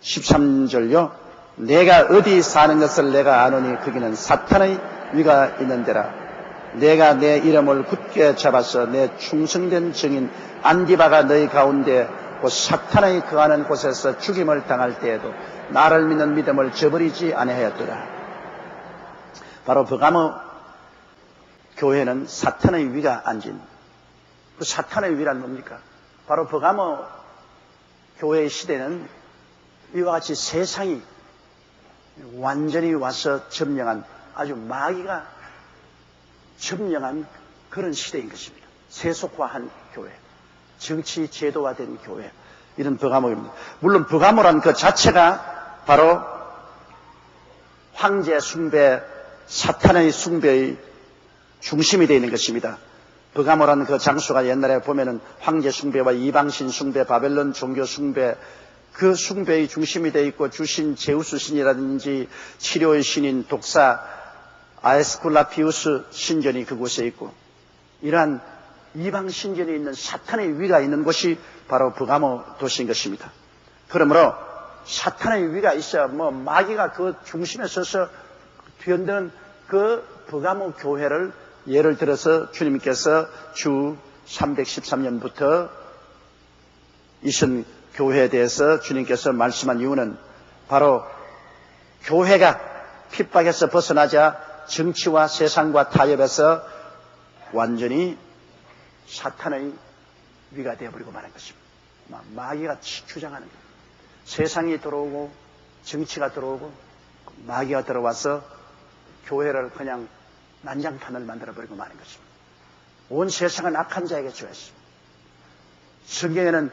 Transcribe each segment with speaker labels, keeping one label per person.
Speaker 1: 13절요. 내가 어디 사는 것을 내가 아노니 거기는 사탄의 위가 있는 데라. 내가 내 이름을 굳게 잡아서 내 충성된 증인 안디바가 너희 가운데 곧 사탄의 거하는 곳에서 죽임을 당할 때에도 나를 믿는 믿음을 저버리지 아니하였더라. 바로 버가모 교회는 사탄의 위가 앉은, 그 사탄의 위란 뭡니까? 바로 버가모 교회의 시대는 이와 같이 세상이 완전히 와서 점령한, 아주 마귀가 점령한 그런 시대인 것입니다. 세속화한 교회, 정치 제도화된 교회, 이런 버가모입니다. 물론 버가모란 그 자체가 바로 황제 숭배, 사탄의 숭배의 중심이 되어 있는 것입니다. 버가모라는 그 장소가 옛날에 보면은 황제 숭배와 이방신 숭배, 바벨론 종교 숭배, 그 숭배의 중심이 되어 있고, 주신 제우스 신이라든지 치료의 신인 독사 아에스쿨라피우스 신전이 그곳에 있고, 이러한 이방 신전이 있는 사탄의 위가 있는 곳이 바로 버가모 도시인 것입니다. 그러므로 사탄의 위가 있어야 마귀가 그 중심에 서서 뒤흔드는 그 버가모 교회를 예를 들어서 주님께서 주 313년부터 이신 교회에 대해서 주님께서 말씀한 이유는 바로 교회가 핍박에서 벗어나자 정치와 세상과 타협해서 완전히 사탄의 위가 되어버리고 마는 것입니다. 마귀가 주장하는 거예요. 세상이 들어오고 정치가 들어오고 마귀가 들어와서 교회를 그냥 난장판을 만들어버리고 마는 것입니다. 온 세상은 악한 자에게 주었습니다. 성경에는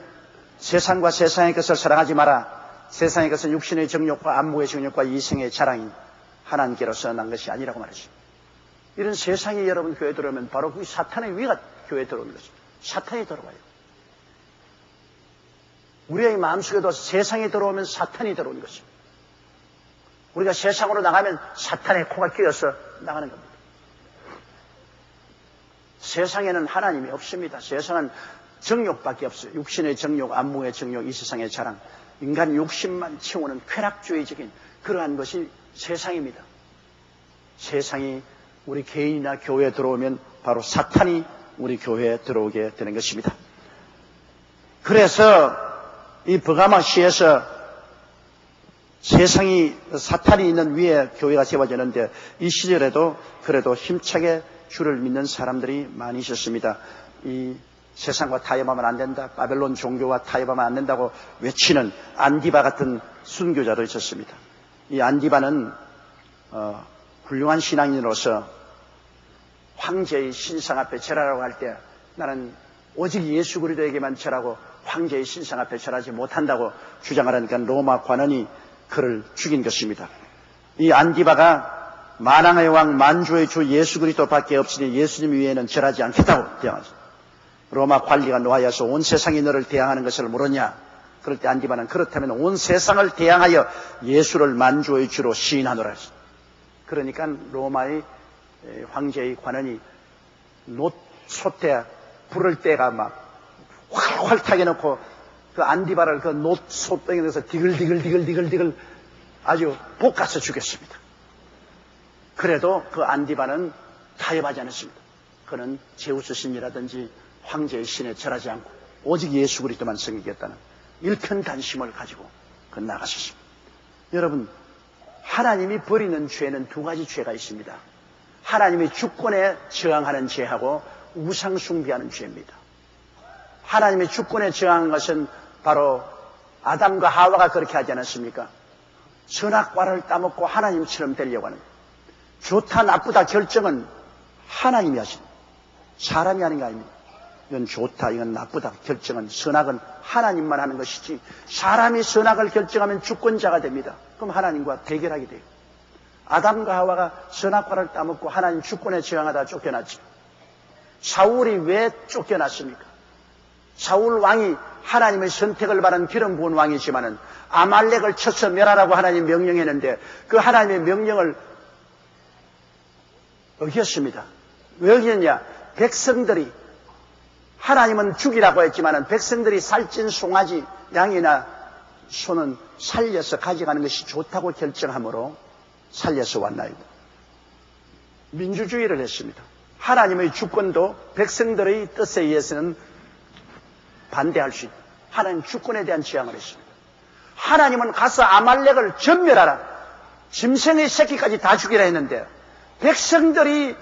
Speaker 1: 세상과 세상의 것을 사랑하지 마라. 세상의 것은 육신의 정욕과 안목의 정욕과 이생의 자랑이 하나님께로서 난 것이 아니라고 말했습니다. 이런 세상이 여러분 교회에 들어오면 바로 그 사탄의 위가 교회에 들어오는 것입니다. 사탄이 들어와요. 우리의 마음속에도 세상이 들어오면 사탄이 들어오는 것입니다. 우리가 세상으로 나가면 사탄의 코가 끼어서 나가는 겁니다. 세상에는 하나님이 없습니다. 세상은 정욕밖에 없어요. 육신의 정욕, 안목의 정욕, 이 세상의 자랑, 인간 욕심만 채우는 쾌락주의적인 그러한 것이 세상입니다. 세상이 우리 개인이나 교회에 들어오면 바로 사탄이 우리 교회에 들어오게 되는 것입니다. 그래서 이 버가모시에서 세상이 사탄이 있는 위에 교회가 세워졌는데, 이 시절에도 그래도 힘차게 주를 믿는 사람들이 많이 있었습니다. 이 세상과 타협하면 안 된다, 바벨론 종교와 타협하면 안 된다고 외치는 안디바 같은 순교자도 있었습니다. 이 안디바는 훌륭한 신앙인으로서 황제의 신상 앞에 절하라고 할 때 나는 오직 예수 그리스도에게만 절하고 황제의 신상 앞에 절하지 못한다고 주장하려니까 로마 관원이 그를 죽인 것입니다. 이 안디바가 만왕의 왕 만주의 주 예수 그리스도밖에 없으니 예수님 위에는 절하지 않겠다고 대항하죠. 로마 관리가 노하여서 온 세상이 너를 대항하는 것을 물었냐? 그럴 때 안디바는 그렇다면 온 세상을 대항하여 예수를 만주의 주로 시인하노라 했습니다. 그러니까 로마의 황제의 관원이 놋솥에 불을 때가 막 활활 타게 놓고 그 안디바를 그 놋솥병에 넣어서 디글디글 아주 볶아서 죽였습니다. 그래도 그 안디바는 타협하지 않았습니다. 그는 제우스 신이라든지 황제의 신에 절하지 않고 오직 예수 그리스도만 섬기겠다는 일편단심을 가지고 그 나가셨습니다. 여러분, 하나님이 버리는 죄는 두 가지 죄가 있습니다. 하나님의 주권에 저항하는 죄하고 우상 숭배하는 죄입니다. 하나님의 주권에 저항한 것은 바로 아담과 하와가 그렇게 하지 않았습니까? 선악과를 따먹고 하나님처럼 되려고 하는, 좋다 나쁘다 결정은 하나님이 하십니다. 사람이 하는 게 아닙니다. 이건 좋다, 이건 나쁘다 결정은, 선악은 하나님만 하는 것이지, 사람이 선악을 결정하면 주권자가 됩니다. 그럼 하나님과 대결하게 돼요. 아담과 하와가 선악과를 따먹고 하나님 주권에 저항하다 쫓겨났지. 사울이 왜 쫓겨났습니까? 사울 왕이 하나님의 선택을 받은 기름 부은 왕이지만은 아말렉을 쳐서 멸하라고 하나님 명령했는데 그 하나님의 명령을 어겼습니다. 왜 어겼냐? 백성들이, 하나님은 죽이라고 했지만은 백성들이 살찐 송아지, 양이나 소는 살려서 가져가는 것이 좋다고 결정함으로 살려서 왔나이다. 민주주의를 했습니다. 하나님의 주권도 백성들의 뜻에 의해서는 반대할 수 있다. 하나님 주권에 대한 지향을 했습니다. 하나님은 가서 아말렉을 전멸하라. 짐승의 새끼까지 다 죽이라 했는데 백성들이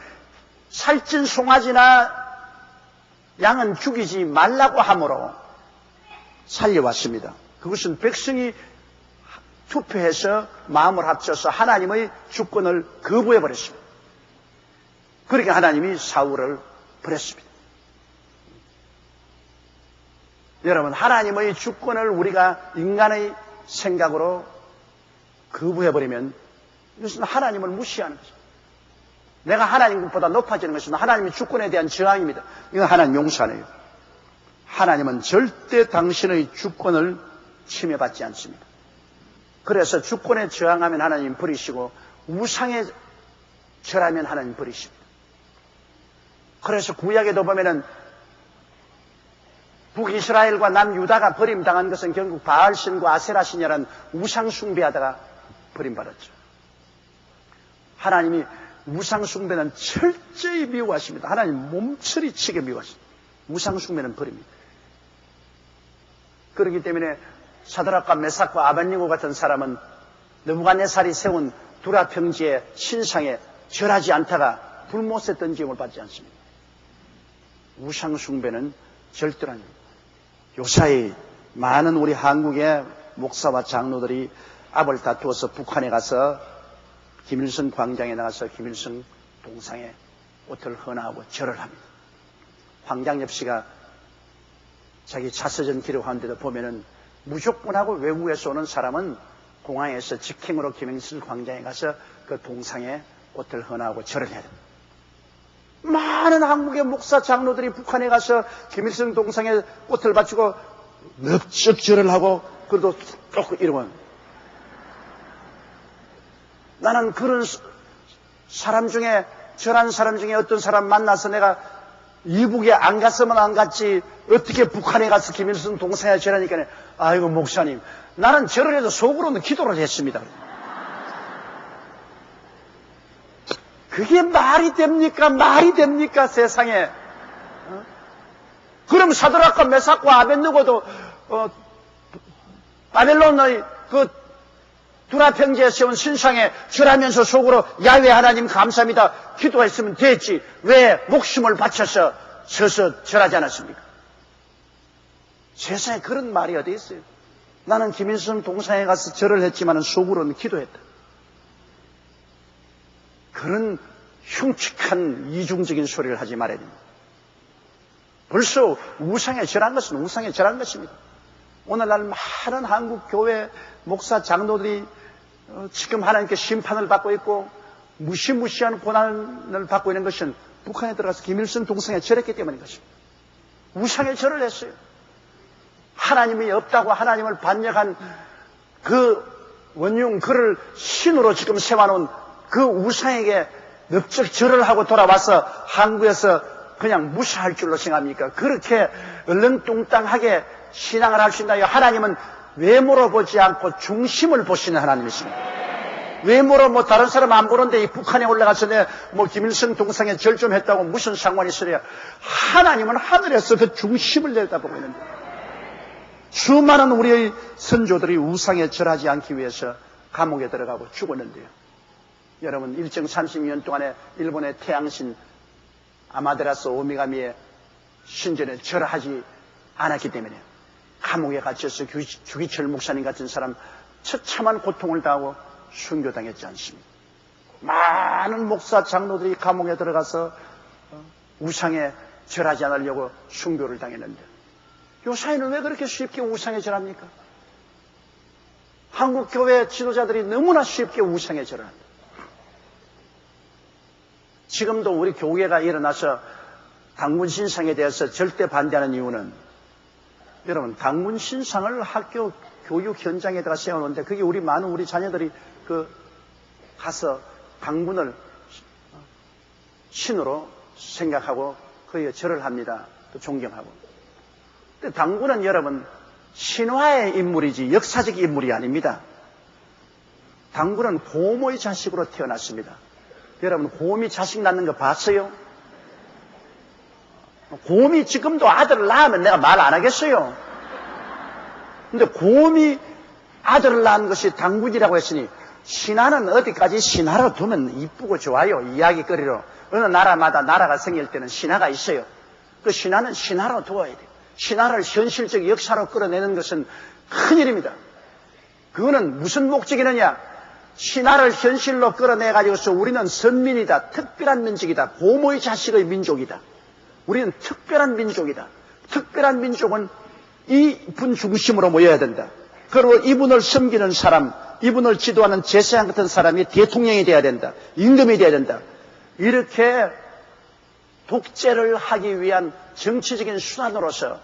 Speaker 1: 살찐 송아지나 양은 죽이지 말라고 함으로 살려왔습니다. 그것은 백성이 투표해서 마음을 합쳐서 하나님의 주권을 거부해버렸습니다. 그러니까 하나님이 사울을 버렸습니다. 여러분, 하나님의 주권을 우리가 인간의 생각으로 거부해버리면 이것은 하나님을 무시하는 것입니다. 내가 하나님보다 높아지는 것은 하나님의 주권에 대한 저항입니다. 이건 하나님 용서 안 해요. 하나님은 절대 당신의 주권을 침해받지 않습니다. 그래서 주권에 저항하면 하나님 버리시고 우상에 절하면 하나님 버리십니다. 그래서 구약에도 보면은 북이스라엘과 남유다가 버림당한 것은 결국 바알신과 아세라신이라는 우상 숭배하다가 버림받았죠. 하나님이 우상 숭배는 철저히 미워하십니다. 하나님 몸처리치게 미워하십니다. 우상 숭배는 버립니다. 그렇기 때문에 사드락과 메삭과 아벳니고 같은 사람은 느부갓네살이 세운 두라 평지의 신상에 절하지 않다가 불못에 던짐을 받지 않습니다. 우상 숭배는 절대로 아닙니다. 요사이 많은 우리 한국의 목사와 장로들이 압을 다투어서 북한에 가서 김일성 광장에 나가서 김일성 동상에 옷을 헌화하고 절을 합니다. 황장엽 씨가 자기 자서전 기록하는데도 보면은 무조건하고 외국에서 오는 사람은 공항에서 직행으로 김일성 광장에 가서 그 동상에 옷을 헌화하고 절을 해야 됩니다. 많은 한국의 목사 장로들이 북한에 가서 김일성 동상에 꽃을 바치고 넙적 절을 하고 그래도 쭉 이러면 나는 그런 사람 중에 절한 사람 중에 어떤 사람 만나서 내가 이북에 안 갔으면 안 갔지 어떻게 북한에 가서 김일성 동상에 절하니까 아이고 목사님 나는 절을 해도 속으로는 기도를 했습니다. 그게 말이 됩니까? 말이 됩니까? 세상에. 그럼 사드락과 메삭과 아벳느고도 바벨론의 그 두라 평지에 세운 신상에 절하면서 속으로 야훼 하나님 감사합니다 기도했으면 됐지. 왜 목숨을 바쳐서 서서 절하지 않았습니까? 세상에 그런 말이 어디 있어요? 나는 김일성 동상에 가서 절을 했지만 속으로는 기도했다. 그런 흉측한 이중적인 소리를 하지 말아야 됩니다. 벌써 우상에 절한 것은 우상에 절한 것입니다. 오늘날 많은 한국 교회 목사 장로들이 지금 하나님께 심판을 받고 있고 무시무시한 고난을 받고 있는 것은 북한에 들어가서 김일성 동상에 절했기 때문인 것입니다. 우상에 절을 했어요. 하나님이 없다고 하나님을 반역한 그 원흉 그를 신으로 지금 세워놓은 그 우상에게 넙적 절을 하고 돌아와서 한국에서 그냥 무시할 줄로 생각합니까? 그렇게 얼렁뚱땅하게 신앙을 할 수 있나요? 하나님은 외모로 보지 않고 중심을 보시는 하나님이십니다. 외모로 뭐 다른 사람 안 보는데 이 북한에 올라가서 내 뭐 김일성 동상에 절 좀 했다고 무슨 상관이 있으랴. 하나님은 하늘에서 그 중심을 내다보고 있는데 수많은 우리의 선조들이 우상에 절하지 않기 위해서 감옥에 들어가고 죽었는데요. 여러분 일정 30년 동안에 일본의 태양신 아마테라스 오미가미의 신전에 절하지 않았기 때문에 감옥에 갇혀서 주기철 목사님 같은 사람 처참한 고통을 당하고 순교당했지 않습니까? 많은 목사 장로들이 감옥에 들어가서 우상에 절하지 않으려고 순교를 당했는데 요사이는 왜 그렇게 쉽게 우상에 절합니까? 한국 교회 지도자들이 너무나 쉽게 우상에 절을 합니다. 지금도 우리 교회가 일어나서 당군 신상에 대해서 절대 반대하는 이유는 여러분 당군 신상을 학교 교육 현장에다가 세워놓는데 그게 우리 많은 우리 자녀들이 가서 당군을 신으로 생각하고 그에 절을 합니다. 또 존경하고. 근데 당군은 여러분 신화의 인물이지 역사적 인물이 아닙니다. 당군은 고모의 자식으로 태어났습니다. 여러분, 곰이 자식 낳는 거 봤어요? 곰이 지금도 아들을 낳으면 내가 말 안 하겠어요. 근데 곰이 아들을 낳은 것이 당군이라고 했으니 신하는 어디까지 신하로 두면 이쁘고 좋아요. 이야기거리로. 어느 나라마다 나라가 생길 때는 신하가 있어요. 그 신하는 신하로 두어야 돼요. 신하를 현실적 역사로 끌어내는 것은 큰일입니다. 그거는 무슨 목적이느냐? 신하를 현실로 끌어내가지고서 우리는 선민이다. 특별한 민족이다. 고모의 자식의 민족이다. 우리는 특별한 민족이다. 특별한 민족은 이분 중심으로 모여야 된다. 그리고 이분을 섬기는 사람, 이분을 지도하는 제사장 같은 사람이 대통령이 돼야 된다. 임금이 돼야 된다. 이렇게 독재를 하기 위한 정치적인 수단으로서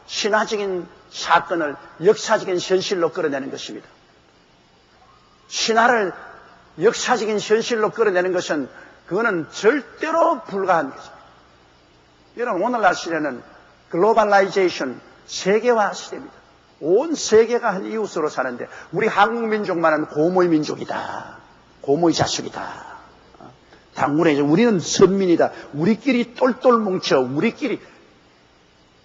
Speaker 1: 신화적인 사건을 역사적인 현실로 끌어내는 것입니다. 신화를 역사적인 현실로 끌어내는 것은 그거는 절대로 불가한 것입니다. 여러분, 오늘날 시대는 글로벌라이제이션, 세계화 시대입니다. 온 세계가 한 이웃으로 사는데 우리 한국 민족만은 고모의 민족이다. 고모의 자식이다. 당군에 우리는 선민이다. 우리끼리 똘똘 뭉쳐 우리끼리.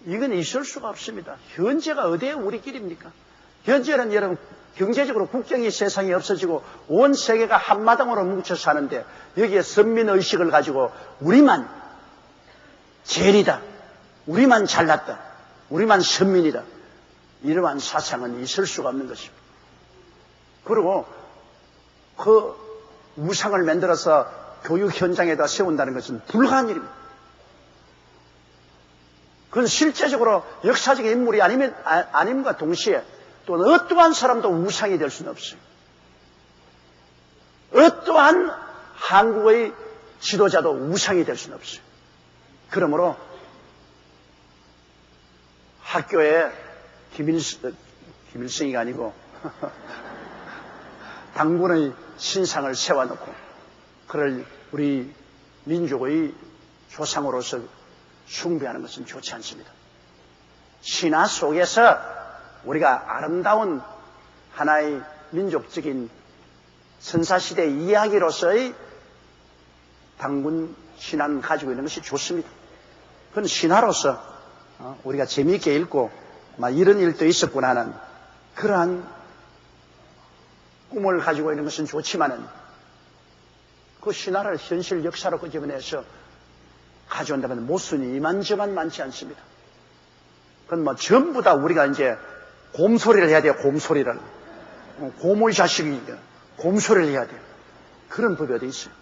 Speaker 1: 이건 있을 수가 없습니다. 현재가 어디에 우리끼리입니까? 현재는 여러분 경제적으로 국경이 세상에 없어지고 온 세계가 한마당으로 뭉쳐 사는데 여기에 선민의식을 가지고 우리만 제일이다. 우리만 잘났다. 우리만 선민이다. 이러한 사상은 있을 수가 없는 것입니다. 그리고 그 우상을 만들어서 교육 현장에다 세운다는 것은 불가한 일입니다. 그건 실제적으로 역사적 인물이 아님과 동시에 또 어떠한 사람도 우상이 될 수는 없어요. 어떠한 한국의 지도자도 우상이 될 수는 없어요. 그러므로 학교에 김일성이가 아니고 당군의 신상을 세워놓고 그를 우리 민족의 조상으로서 숭배하는 것은 좋지 않습니다. 신화 속에서 우리가 아름다운 하나의 민족적인 선사시대 이야기로서의 당군 신화는 가지고 있는 것이 좋습니다. 그건 신화로서 우리가 재미있게 읽고 이런 일도 있었구나 하는 그러한 꿈을 가지고 있는 것은 좋지만은 그 신화를 현실 역사로 끄집어내서 가져온다면 모순이 이만저만 많지 않습니다. 그건 전부 다 우리가 이제 곰소리를 해야 돼요. 곰소리를. 고모의 자식이니까 곰소리를 해야 돼요. 그런 법이 어디 있어요?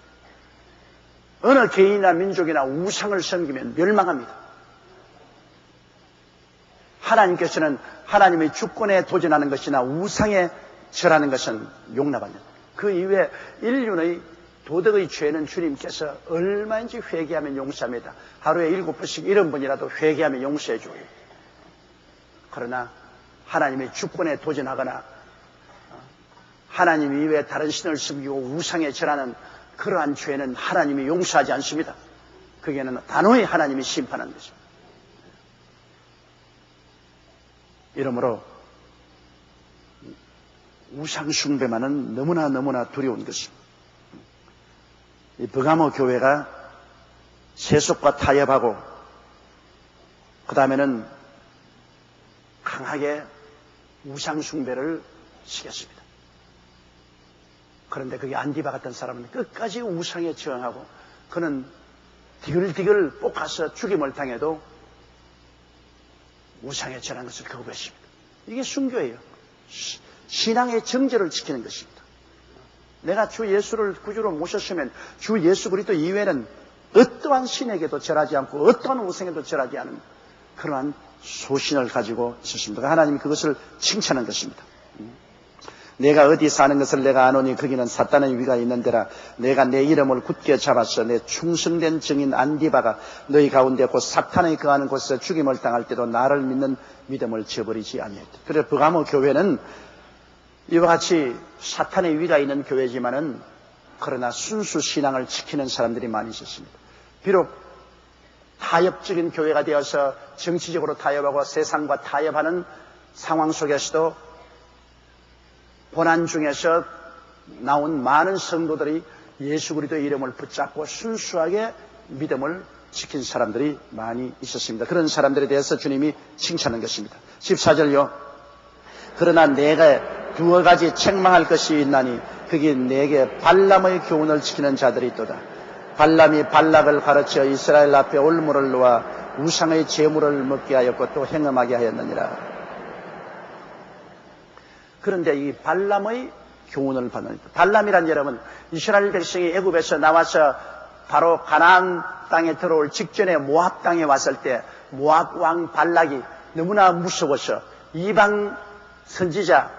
Speaker 1: 어느 개인이나 민족이나 우상을 섬기면 멸망합니다. 하나님께서는 하나님의 주권에 도전하는 것이나 우상에 절하는 것은 용납합니다. 그 이외에 인류의 도덕의 죄는 주님께서 얼마인지 회개하면 용서합니다. 하루에 7번씩 이런 분이라도 회개하면 용서해 줘요. 그러나 하나님의 주권에 도전하거나 하나님 이외에 다른 신을 섬기고 우상에 절하는 그러한 죄는 하나님이 용서하지 않습니다. 그게는 단호히 하나님이 심판하는 것입니다. 이러므로 우상 숭배만은 너무나 두려운 것입니다. 이 버가모 교회가 세속과 타협하고 그 다음에는 강하게 우상 숭배를 시켰습니다. 그런데 그게 안디바 같은 사람은 끝까지 우상에 저항하고 그는 디글디글 볶아서 죽임을 당해도 우상에 절한 것을 거부했습니다. 이게 순교예요. 신앙의 정절을 지키는 것입니다. 내가 주 예수를 구주로 모셨으면 주 예수 그리스도 이외에는 어떠한 신에게도 절하지 않고 어떠한 우상에도 절하지 않은 그러한 소신을 가지고 있었습니다. 하나님이 그것을 칭찬한 것입니다. 내가 어디 사는 것을 내가 아노니 거기는 사탄의 위가 있는 데라. 내가 내 이름을 굳게 잡았어. 내 충성된 증인 안디바가 너희 가운데 곧 사탄이 거하는 곳에서 죽임을 당할 때도 나를 믿는 믿음을 저버리지 아니했다. 그래서 버가모 교회는 이와 같이 사탄의 위가 있는 교회지만은 그러나 순수 신앙을 지키는 사람들이 많이 있었습니다. 비록 타협적인 교회가 되어서 정치적으로 타협하고 세상과 타협하는 상황 속에서도 고난 중에서 나온 많은 성도들이 예수 그리스도의 이름을 붙잡고 순수하게 믿음을 지킨 사람들이 많이 있었습니다. 그런 사람들에 대해서 주님이 칭찬한 것입니다. 14절요. 그러나 내가 두어 가지 책망할 것이 있나니 그게 내게 발람의 교훈을 지키는 자들이 있도다. 발람이 발락을 가르쳐 이스라엘 앞에 올무를 놓아 우상의 제물을 먹게 하였고 또 행음하게 하였느니라. 그런데 이 발람의 교훈을 받는, 발람이란 여러분, 이스라엘 백성이 애굽에서 나와서 바로 가나안 땅에 들어올 직전에 모압 땅에 왔을 때 모압 왕 발락이 너무나 무서워서 이방 선지자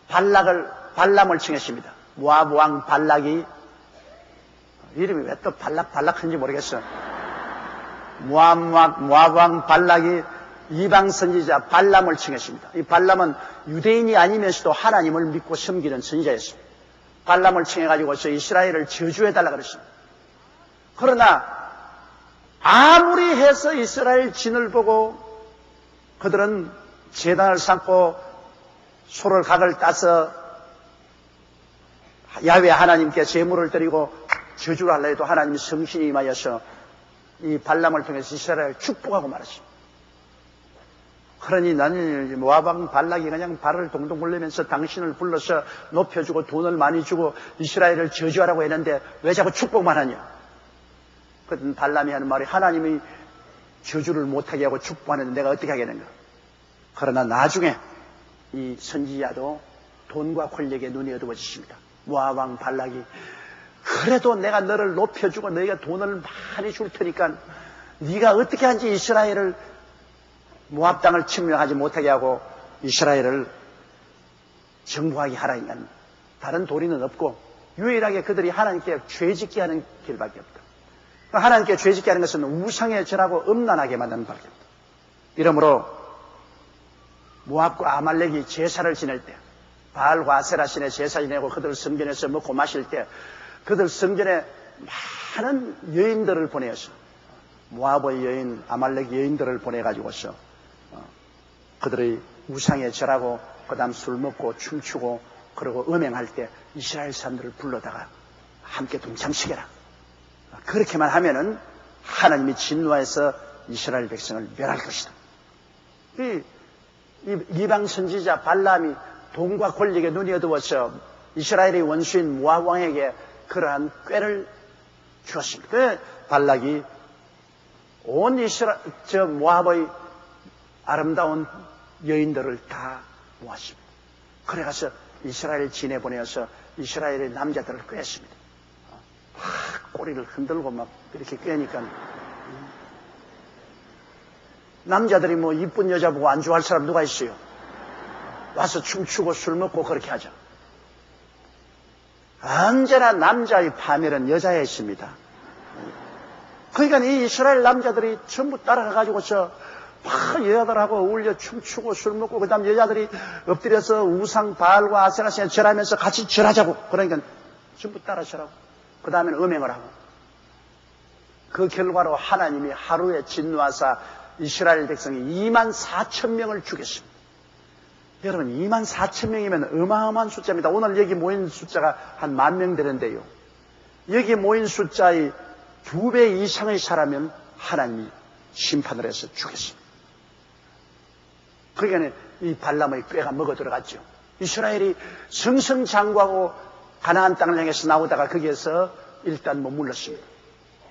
Speaker 1: 발람을 칭했습니다. 모압 왕 발락이, 이름이 왜 또 발락한지 모르겠어. 모압 왕 발락이 이방 선지자 발람을 칭했습니다. 이 발람은 유대인이 아니면서도 하나님을 믿고 섬기는 선지자였습니다. 발람을 칭해가지고서 이스라엘을 저주해달라 그랬습니다. 그러나 아무리 해서 이스라엘 진을 보고 그들은 제단을 삼고 소를 각을 따서 야훼 하나님께 제물을 드리고 저주를 하려 해도 하나님이 성신이 임하여서 이 발람을 통해서 이스라엘을 축복하고 말았습니다. 그러니 나는 모압 왕 발락이 그냥 발을 동동 굴리면서 당신을 불러서 높여주고 돈을 많이 주고 이스라엘을 저주하라고 했는데 왜 자꾸 축복만 하냐? 그랬더니 발람이 하는 말이 하나님이 저주를 못하게 하고 축복하는데 내가 어떻게 하겠는가? 그러나 나중에 이 선지자도 돈과 권력에 눈이 어두워지십니다. 모압 왕 발락이 그래도 내가 너를 높여주고 너희가 돈을 많이 줄 테니까 네가 어떻게 하는지 이스라엘을 모압 땅을 침략하지 못하게 하고 이스라엘을 정복하게 하라니까 다른 도리는 없고 유일하게 그들이 하나님께 죄짓게 하는 길밖에 없다. 하나님께 죄짓게 하는 것은 우상에 절하고 음란하게 만드는 밖에 없다. 이러므로 모압과 아말렉이 제사를 지낼 때 바알과 아세라 신의 제사 지내고 그들 성전에서 먹고 마실 때 그들 성전에 많은 여인들을 보내서 모압의 여인, 아말렉 여인들을 보내가지고서 그들의 우상에 절하고 그 다음 술 먹고 춤추고 그러고 음행할 때 이스라엘 사람들을 불러다가 함께 동참시켜라. 그렇게만 하면은 하나님이 진노해서 이스라엘 백성을 멸할 것이다. 이방 선지자 발람이 돈과 권력에 눈이 어두워서 이스라엘의 원수인 모압 왕에게 그러한 꾀를 주었습니다. 그 발락이 온 모압의 아름다운 여인들을 다 모았습니다. 그래가서 이스라엘 진에 보내어서 이스라엘의 남자들을 꾀했습니다. 꼬리를 흔들고 막 이렇게 꾀니까 남자들이 뭐 이쁜 여자 보고 안 좋아할 사람 누가 있어요? 와서 춤추고 술 먹고 그렇게 하죠. 언제나 남자의 파멸은 여자에 있습니다. 그러니까 이 이스라엘 남자들이 전부 따라가가지고서 막 여자들하고 어울려 춤추고 술 먹고 그 다음 여자들이 엎드려서 우상 바알과 아세라신에 절하면서 같이 절하자고 그러니까 전부 따라 절하고 그 다음에는 음행을 하고 그 결과로 하나님이 하루에 진노하사 이스라엘 백성이 24,000명을 죽였습니다. 여러분 24,000명이면 어마어마한 숫자입니다. 오늘 여기 모인 숫자가 한 10,000명 되는데요. 여기 모인 숫자의 2배 이상의 사람은 하나님이 심판을 해서 죽였습니다. 그러니까 이 발람의 꾀가 먹어 들어갔죠. 이스라엘이 승승장구하고 가나안 땅을 향해서 나오다가 거기에서 일단 머물렀습니다.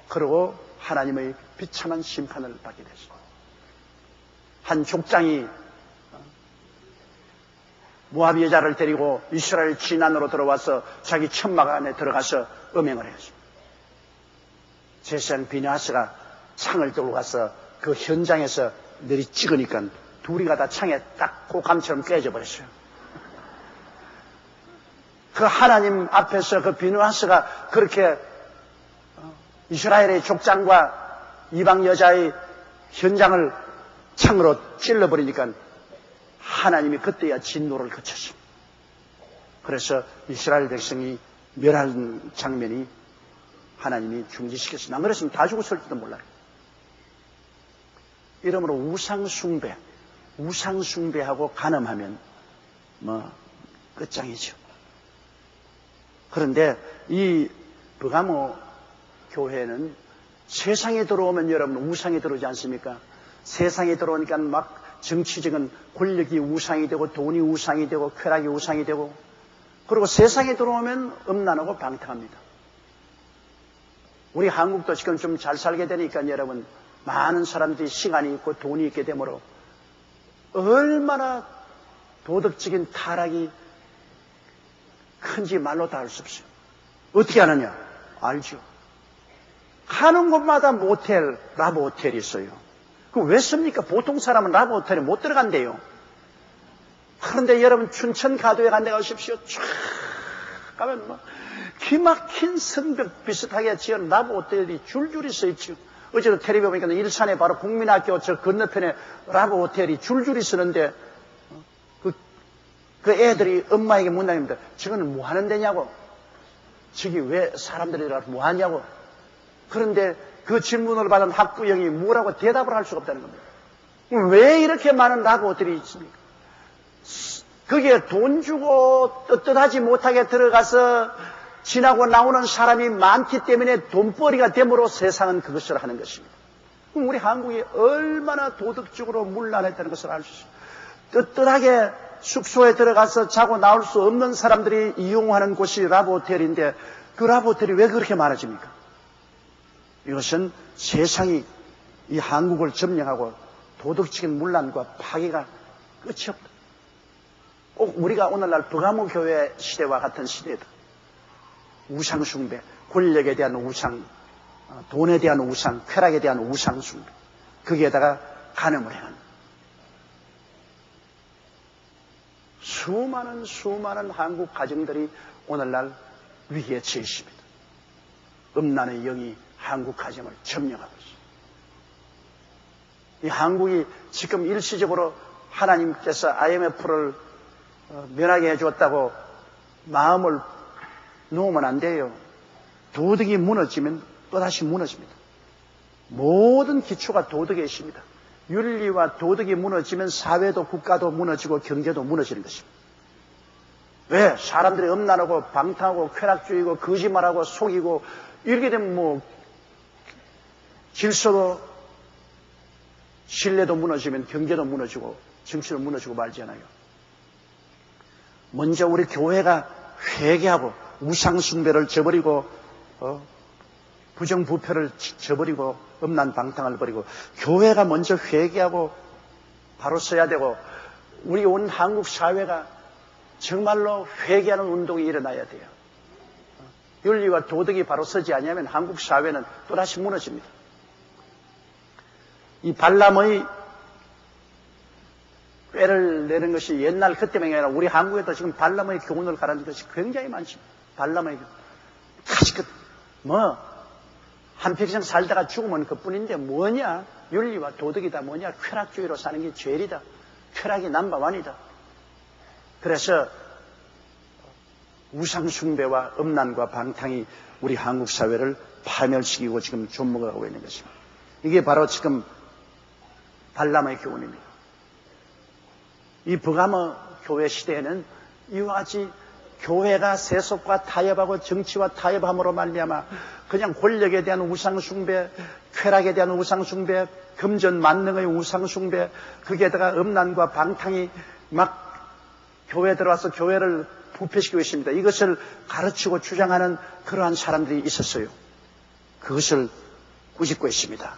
Speaker 1: 그리고 하나님의 비참한 심판을 받게 됐습니다. 한 족장이 모압 여자를 데리고 이스라엘 진안으로 들어와서 자기 천막 안에 들어가서 음행을 했습니다. 제사장 비느하스가 창을 들고 가서 그 현장에서 내리 찍으니까 둘이 가다 창에 딱 고감처럼 깨져 버렸어요. 그 하나님 앞에서 그 비느하스가 그렇게 이스라엘의 족장과 이방 여자의 현장을 창으로 찔러버리니까 하나님이 그때야 진노를 그쳤습니다. 그래서 이스라엘 백성이 멸하는 장면이 하나님이 중지시켰습니다. 안 그랬으면 다 죽었을지도 몰라요. 이러므로 우상 숭배, 우상숭배하고 간음하면 끝장이죠. 그런데 이 버가모 교회는 세상에 들어오면 여러분 우상이 들어오지 않습니까? 세상에 들어오니까 막 정치적인 권력이 우상이 되고 돈이 우상이 되고 쾌락이 우상이 되고, 그리고 세상에 들어오면 음란하고 방탕합니다. 우리 한국도 지금 좀 잘 살게 되니까 여러분 많은 사람들이 시간이 있고 돈이 있게 되므로 얼마나 도덕적인 타락이 큰지 말로 다 알 수 없어요. 어떻게 하느냐? 알죠. 가는 곳마다 모텔, 라브 호텔이 있어요. 그거 왜 씁니까? 보통 사람은 라브 호텔에 못 들어간대요. 그런데 여러분 춘천 가도에 간 데 가십시오. 쫙 가면 기막힌 성벽 비슷하게 지은 라브 호텔이 줄줄이 서 있죠. 어제도 텔레비전 보니까 일산에 바로 국민학교 저 건너편에 라브 호텔이 줄줄이 서는데 그 애들이 엄마에게 묻는답니다. 저거는 뭐 하는 데냐고. 저기 왜 사람들이 뭐 하냐고. 그런데 그 질문을 받은 학부형이 뭐라고 대답을 할 수가 없다는 겁니다. 왜 이렇게 많은 라브 호텔이 있습니까? 거기에 돈 주고 떳떳하지 못하게 들어가서 지나고 나오는 사람이 많기 때문에 돈벌이가 됨으로 세상은 그것을 하는 것입니다. 그럼 우리 한국이 얼마나 도덕적으로 문란했다는 것을 알 수 있어요. 떳떳하게 숙소에 들어가서 자고 나올 수 없는 사람들이 이용하는 곳이 라브 호텔인데 그 라브 호텔이 왜 그렇게 많아집니까? 이것은 세상이 이 한국을 점령하고 도덕적인 문란과 파괴가 끝이 없다. 꼭 우리가 오늘날 버가모 교회 시대와 같은 시대다. 우상숭배, 권력에 대한 우상, 돈에 대한 우상, 쾌락에 대한 우상숭배, 거기에다가 간음을 행하는 수많은 한국 가정들이 오늘날 위기에 처해 있습니다. 음란의 영이 한국 가정을 점령하고 있습니다. 이 한국이 지금 일시적으로 하나님께서 IMF를 면하게 해주었다고 마음을 놓으면 안 돼요. 도덕이 무너지면 또다시 무너집니다. 모든 기초가 도덕에 있습니다. 윤리와 도덕이 무너지면 사회도 국가도 무너지고 경제도 무너지는 것입니다. 왜? 사람들이 음란하고 방탕하고 쾌락주의고 거짓말하고 속이고 이렇게 되면 질서도 신뢰도 무너지면 경제도 무너지고 정치도 무너지고 말잖아요. 먼저 우리 교회가 회개하고 우상숭배를 저버리고 부정부패를 저버리고 음란 방탕을 버리고 교회가 먼저 회개하고 바로 서야 되고 우리 온 한국 사회가 정말로 회개하는 운동이 일어나야 돼요. 윤리와 도덕이 바로 서지 않으면 한국 사회는 또다시 무너집니다. 이 발람의 꾀를 내는 것이 옛날 그때만이 아니라 우리 한국에도 지금 발람의 교훈을 가르치는 것이 굉장히 많습니다. 발람의 교훈. 다시 한평생 살다가 죽으면 그뿐인데 뭐냐? 윤리와 도덕이다 뭐냐? 쾌락주의로 사는 게 죄이다. 쾌락이 넘버원이다. 그래서 우상숭배와 음란과 방탕이 우리 한국 사회를 파멸시키고 지금 존먹어가고 있는 것입니다. 이게 바로 지금 발람의 교훈입니다. 이 버가모 교회 시대에는 이와 같이 교회가 세속과 타협하고 정치와 타협함으로 말미암아 그냥 권력에 대한 우상숭배, 쾌락에 대한 우상숭배, 금전 만능의 우상숭배, 거기에다가 음란과 방탕이 막 교회에 들어와서 교회를 부패시키고 있습니다. 이것을 가르치고 주장하는 그러한 사람들이 있었어요. 그것을 꾸짖고 있습니다.